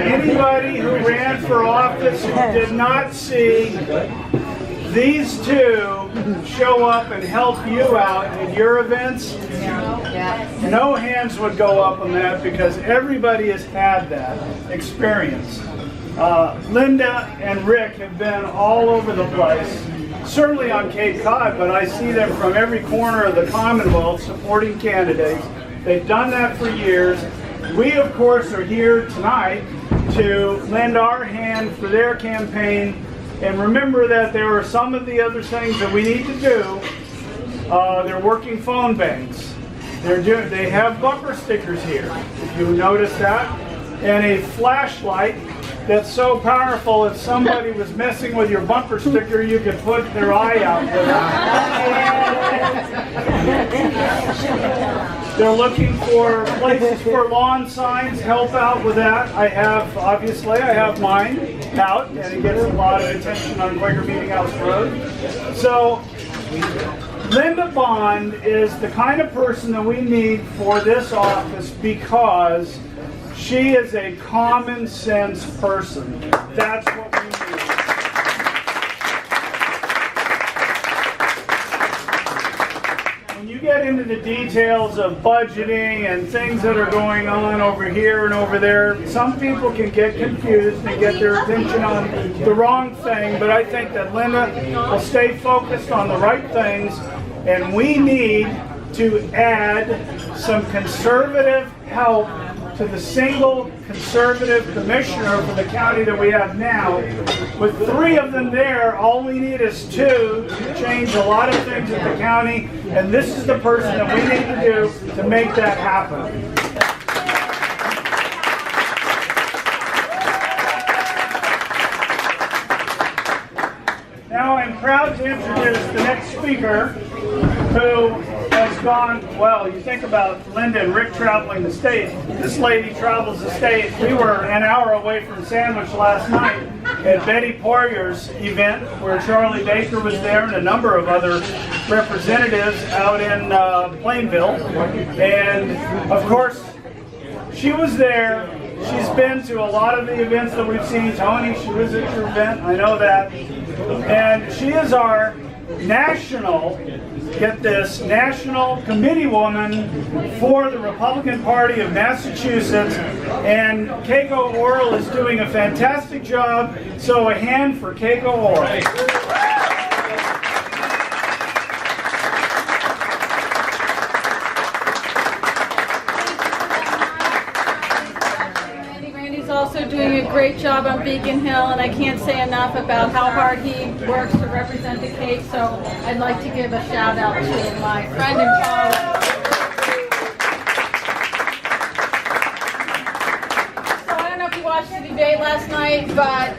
Anybody who ran for office who did not see these two show up and help you out at your events, no hands would go up on that because everybody has had that experience. Linda and Rick have been all over the place, certainly on Cape Cod, but I see them from every corner of the Commonwealth supporting candidates. They've done that for years. We, of course, are here tonight to lend our hand for their campaign. And remember that there are some of the other things that we need to do. They're working phone banks. They have bumper stickers here, if you notice that, and a flashlight that's so powerful if somebody was messing with your bumper sticker, you could put their eye out with it. They're looking for places for lawn signs, help out with that. I have mine out, and it gets a lot of attention on Quaker Meeting House Road. So Linda Bond is the kind of person that we need for this office because she is a common sense person. That's what we need. When you get into the details of budgeting and things that are going on over here and over there, some people can get confused and get their attention on the wrong thing, but I think that Linda will stay focused on the right things, and we need to add some conservative help to the single conservative commissioner for the county that we have now. With 3 of them there, all we need is 2 to change a lot of things at the county, and this is the person that we need to do to make that happen. Now I'm proud to introduce the next speaker, who has gone, well, you think about Linda and Rick traveling the state. This lady travels the state. We were an hour away from Sandwich last night at Betty Poirier's event where Charlie Baker was there and a number of other representatives out in Plainville. And of course, she was there. She's been to a lot of the events that we've seen. Tony, she was at your event, I know that. And she is our national, get this, national committee woman for the Republican Party of Massachusetts, and Keiko Oral is doing a fantastic job, so a hand for Keiko Oral. Also doing a great job on Beacon Hill, and I can't say enough about how hard he works to represent the Cape, so I'd like to give a shout out to my friend and colleague. So I don't know if you watched the debate last night, but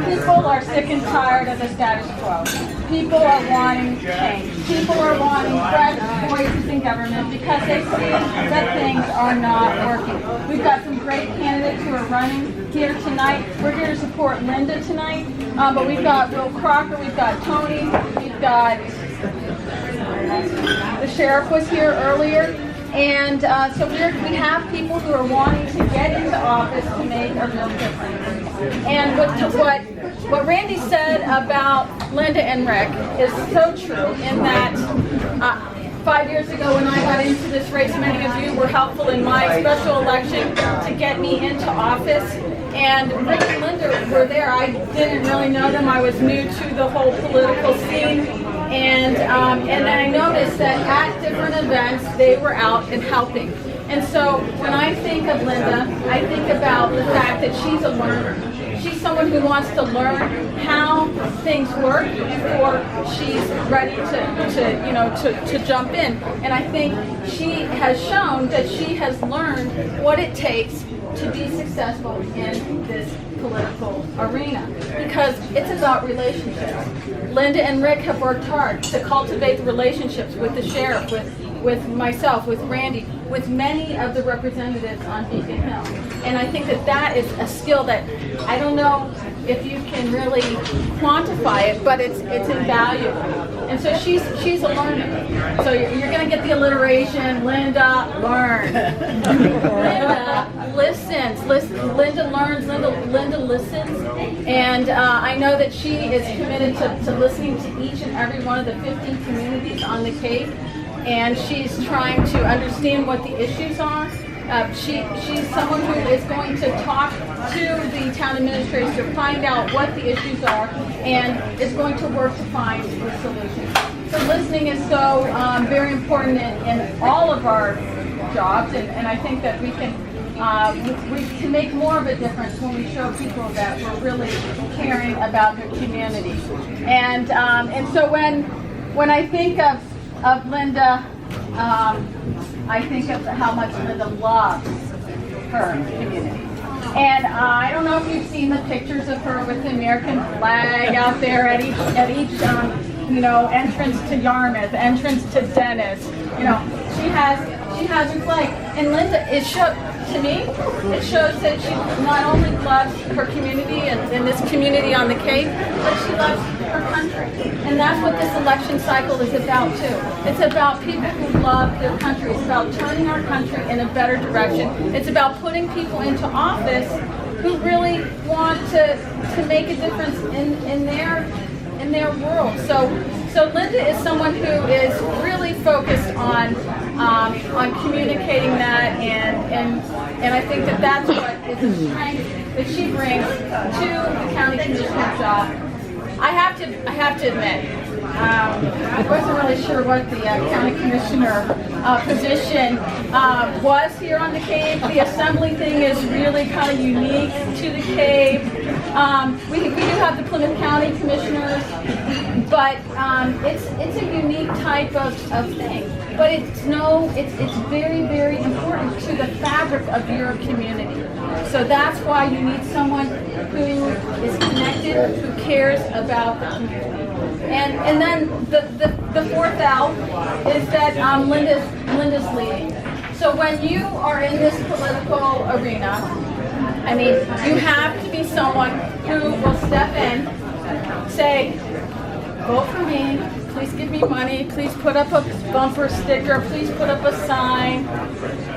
people are sick and tired of the status quo. People are wanting change. People are wanting fresh voices in government because they see that things are not working. We've got some great candidates who are running here tonight. We're here to support Linda tonight, but we've got Will Crocker, we've got Tony, we've got the sheriff was here earlier. And so we have people who are wanting to get into office to make a real difference. And what Randy said about Linda and Rick is so true in that 5 years ago when I got into this race, many of you were helpful in my special election to get me into office. And Rick and Linda were there. I didn't really know them. I was new to the whole political scene. And I noticed that at different events, they were out and helping. And so when I think of Linda, I think about the fact that she's a learner. She's someone who wants to learn how things work before she's ready to jump in. And I think she has shown that she has learned what it takes to be successful in this political arena, because it's about relationships. Linda and Rick have worked hard to cultivate the relationships with the sheriff, with myself, with Randy, with many of the representatives on Beacon Hill. And I think that is a skill that I don't know if you can really quantify it, but it's invaluable. And so she's a learner. So you're going to get the alliteration. Linda learns. Linda listens. Linda learns. Linda listens. And I know that she is committed to listening to each and every one of the 15 communities on the Cape. And she's trying to understand what the issues are. She's someone who is going to talk to the town administrators to find out what the issues are and is going to work to find the solutions. So listening is so very important in all of our jobs, and I think that we can make more of a difference when we show people that we're really caring about their community. And so when I think of Linda, I think of how much Linda loves her community. And I don't know if you've seen the pictures of her with the American flag out there at each entrance to Yarmouth, entrance to Dennis. She has her flag. And Linda, to me, it shows that she not only loves her community and this community on the Cape, but she loves her country. And that's what this election cycle is about too. It's about people who love their country. It's about turning our country in a better direction. It's about putting people into office who really want to make a difference in their world. So Linda is someone who is really focused on communicating that, and I think that's what is the strength that she brings to the county commissioner job. I have to admit, I wasn't really sure what the county commissioner position was here on the Cape. The assembly thing is really kind of unique to the Cape. We do have the Plymouth County commissioners, but it's a unique type of thing. But it's very, very important to the fabric of your community. So that's why you need someone who is connected, who cares about the community. And then the fourth L is that Linda's leading. So when you are in this political arena, I mean, you have to be someone who will step in, say, vote for me, please give me money, please put up a bumper sticker, please put up a sign.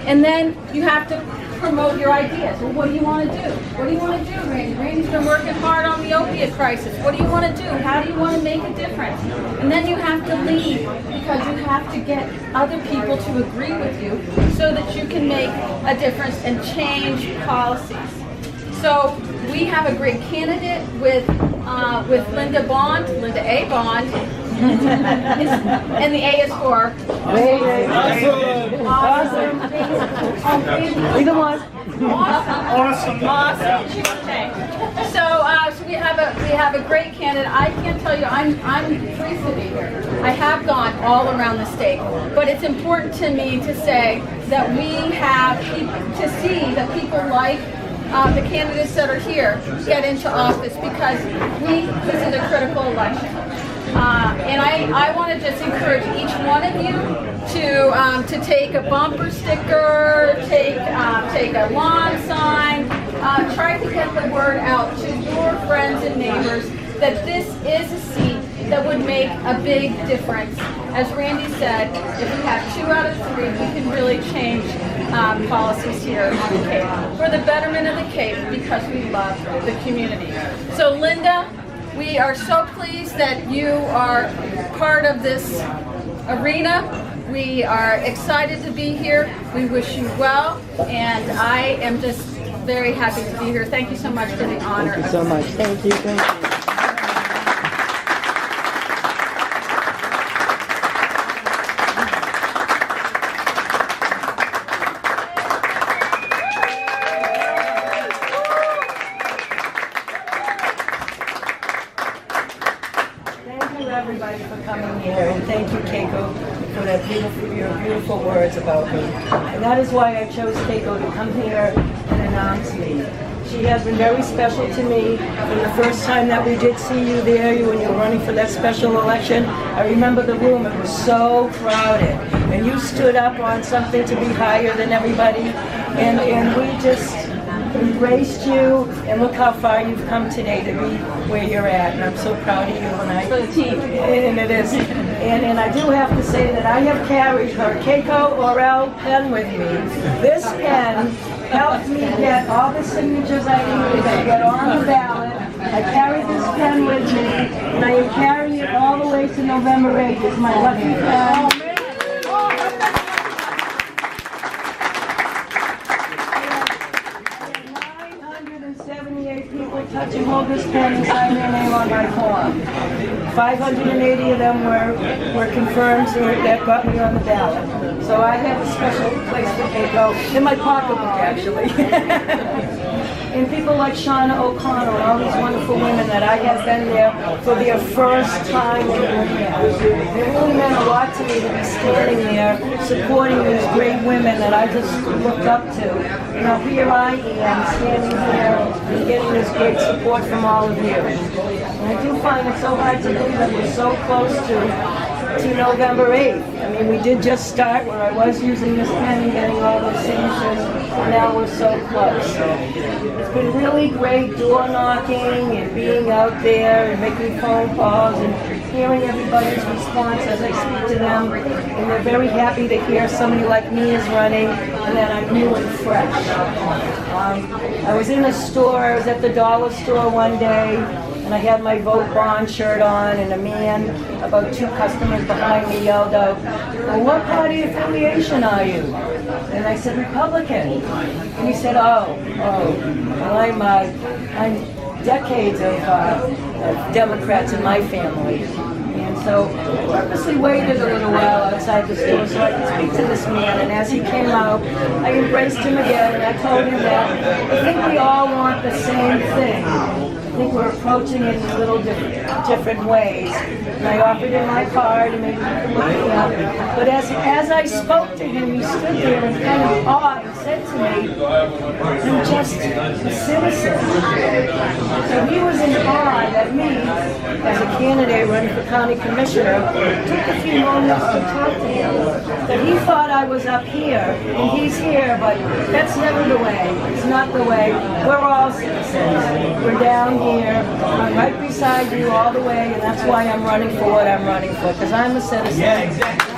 And then you have to promote your ideas. Well, what do you want to do? What do you want to do, Randy? Randy's been working hard on the opiate crisis. What do you want to do? How do you want to make a difference? And then you have to lead, because you have to get other people to agree with you so that you can make a difference and change policies. So we have a great candidate with Linda A. Bond, and the A is for awesome. Awesome. So we have a great candidate. I can't tell you, I'm pleased to be here. I have gone all around the state, but it's important to me to say that we have to see that people like the candidates that are here get into office, because this is a critical election. And I want to just encourage each one of you to take a bumper sticker, take a lawn sign, try to get the word out to your friends and neighbors that this is a seat that would make a big difference. As Randy said, if we have 2 out of 3, we can really change policies here on the Cape for the betterment of the Cape, because we love the community. So Linda, we are so pleased that you are part of this arena. We are excited to be here. We wish you well, and I am just very happy to be here. Thank you so much for the honor. Thank you so much. Thank you. Everybody for coming here, and thank you, Keiko, for your beautiful words about me. And that is why I chose Keiko to come here and announce me. She has been very special to me. From the first time that we did see you there, when you were running for that special election, I remember the room, it was so crowded. And you stood up on something to be higher than everybody, and we just embraced you, and look how far you've come today to be where you're at. And I'm so proud of you. For the team. And it is. And I do have to say that I have carried her Keiko Orel pen with me. This pen helped me get all the signatures I needed to get on the ballot. I carried this pen with me, and I am carrying it all the way to November 8th. It's my lucky pen. 978 people touch and hold this pen and sign their name on my form. 580 of them were confirmed that got me on the ballot. So I have a special place for Keiko in my pocketbook, actually. And people like Shauna O'Connor and all these wonderful women that I have been there for their first time in Oregon. It really meant a lot to me to be standing there supporting these great women that I just looked up to. You know, here I am standing here and getting this great support from all of you. And I do find it so hard to believe that we're so close to November 8th. I mean, we did just start where I was using this pen and getting all those signatures, and now we're so close. It's been really great door knocking and being out there and making phone calls and hearing everybody's response as I speak to them. And they're very happy to hear somebody like me is running and that I'm new and fresh. I was in a store, I was at the dollar store one day, and I had my Vote Bond shirt on, and a man, about 2 customers behind me, yelled out, "Well, what party affiliation are you?" And I said, "Republican." And he said, well, I'm decades of Democrats in my family. And so I purposely waited a little while outside the store so I could speak to this man. And as he came out, I embraced him again, and I told him that I think we all want the same thing. I think we're approaching it in little different ways. And I offered him my card and maybe he could look me up. But as I spoke to him, he stood there and kind of awed and said to me, "I'm just a citizen." So he was in awe that me, as a candidate running for county commissioner, took a few moments to talk to him. That he thought I was up here and he's here, but that's never the way. It's not the way. We're all citizens. We're down here. I'm right beside you all the way, and that's why I'm running for what I'm running for, because I'm a citizen. Yeah, exactly.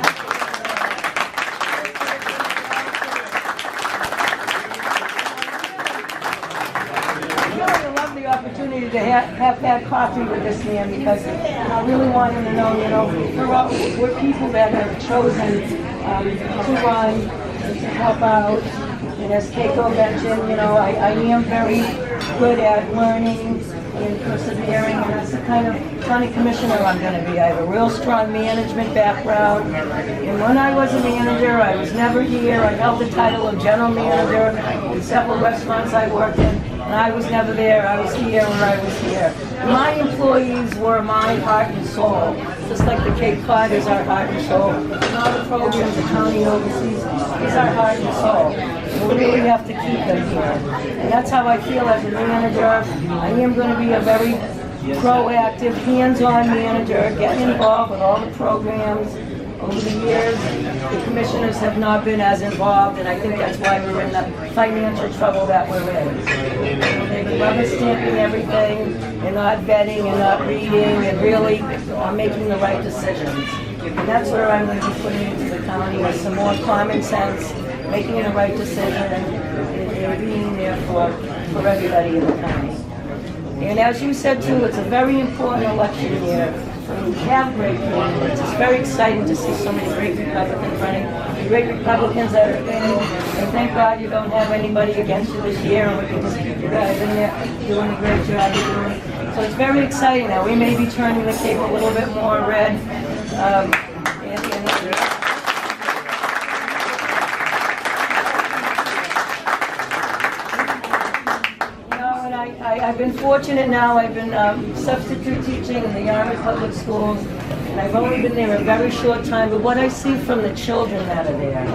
Opportunity to have had coffee with this man, because I really want him to know, we're people that have chosen to run, to help out. And as Keiko mentioned, I am very good at learning and persevering, and that's the kind of county commissioner I'm going to be. I have a real strong management background, and when I was a manager, I was never here. I held the title of general manager in several restaurants I worked in. And I was never there. I was here when I was here. My employees were my heart and soul, just like the Cape Cod is our heart and soul. And all the programs the county oversees is our heart and soul. And we really have to keep them here. And that's how I feel as a manager. I am going to be a very proactive, hands-on manager, getting involved with all the programs. Over the years, the commissioners have not been as involved, and I think that's why we're in the financial trouble that we're in. They're rubber stamping everything, and not vetting, and not reading, and really making the right decisions. And that's where I'm going to be putting into the county, with some more common sense, making the right decision, and being there for everybody in the county. And as you said too, it's a very important election year. We have great candidates. It's very exciting to see so many great Republicans running, great Republicans that are winning. And thank God you don't have anybody against you this year, and we can just keep you guys in there doing a great job you're doing. So it's very exciting now. We may be turning the tape a little bit more red. I've been fortunate now. I've been substitute teaching in the Yarmouth Public Schools, and I've only been there a very short time, but what I see from the children that are there,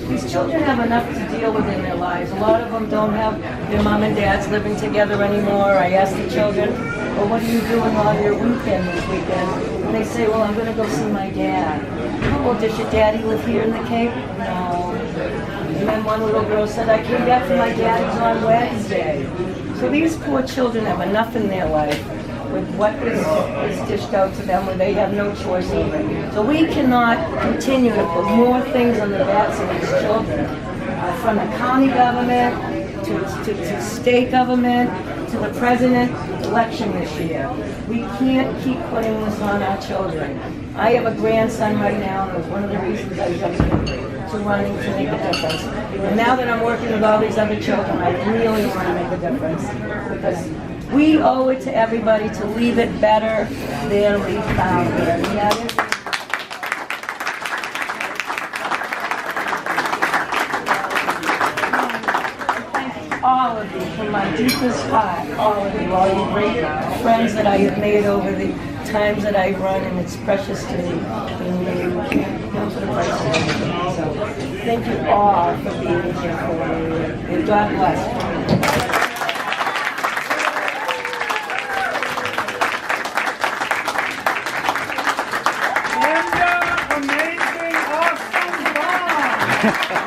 these children have enough to deal with in their lives. A lot of them don't have their mom and dads living together anymore. I ask the children, well, what are you doing on your weekend this weekend? And they say, well, I'm going to go see my dad. Well, does your daddy live here in the Cape? No. And then one little girl said, I came back from my daddy's on Wednesday. So these poor children have enough in their life with what is dished out to them where they have no choice over it. So we cannot continue to put more things on the backs of these children, from the county government to state government to the president election this year. We can't keep putting this on our children. I have a grandson right now, and it was one of the reasons I jumped into running to make a difference. And now that I'm working with all these other children, I really want to make a difference, because we owe it to everybody to leave it better than we found it. And that is all of you, from my deepest heart, all of you, all you great friends that I have made over the times that I run, and it's precious to me. And you can't come to the price of everything. So thank you all for being here for me, and God bless. Amazing, awesome, bomb!